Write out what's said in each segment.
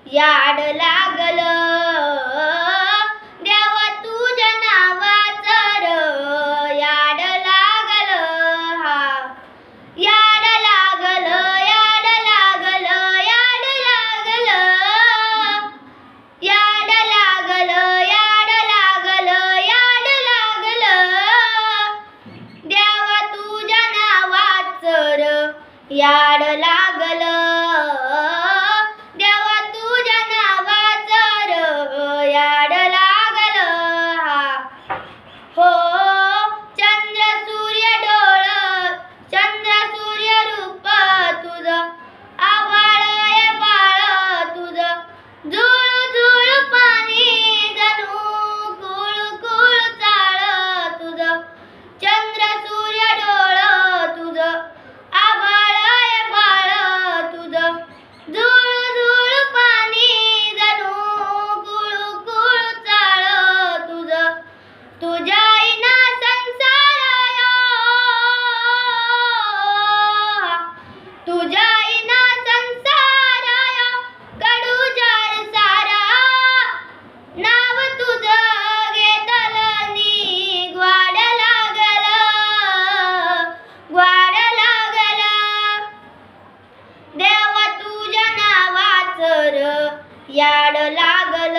याड लागल देवा तुझ्या नावाचं र याड लागल हा याड लागल याड लागल याड लागल याड लागल याड लागल याड लागल देवा तुझ्या नावाचं र याड लागल देवा तुझ्या नावाचं र याड लागल हो चंद्र सूर्य डोळ चंद्र सूर्य रूप तुझं आभाळ बाळ तुझं झुळू झुळू पाणी जणू कुळ कुळ चाळ तुझं चंद्र सूर्य डोळ तुझं आभाळ बाळ तुझं झुळू झुळू पाणी जणू कुळ कुळ चाळ तुझं तुझ्या आईना संसार तुझ्या आईना संसार कडू जार सारा नाव तुझं घेतलनी ग्वाड लागल देवा तुझ्या नावाचं र याड लागल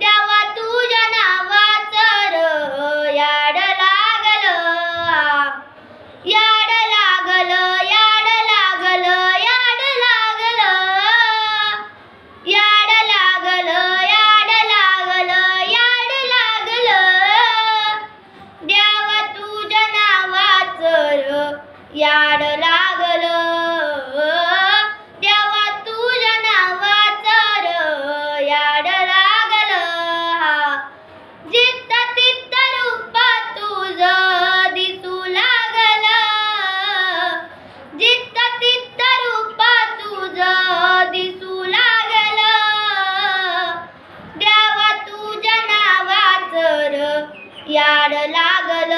देवा तुझ्या नावाचं र याड लागल याड लागल याड लागल याड लागल याड लागल याड लागल याड लागल देवा तुझ्या नावाचं र याड लागल देवा तुझ्या नावाचं र याड लागल जित्त तित्त रूप तुझं दिसू लागल जित्त तित्त रूप तुझं दिसू लागल देवा तुझ्या नावाचं र याड लागल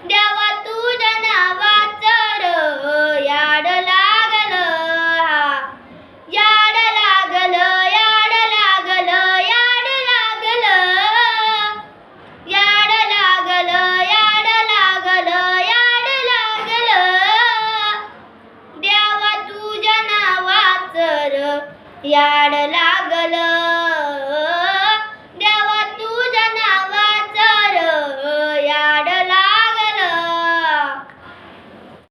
देवा तुझ्या नावाचं र याड लागल याड लागल याड लागल याड लागल याड लागल याड लागल याड लागल देवा तुझ्या नावाचं र याड लागल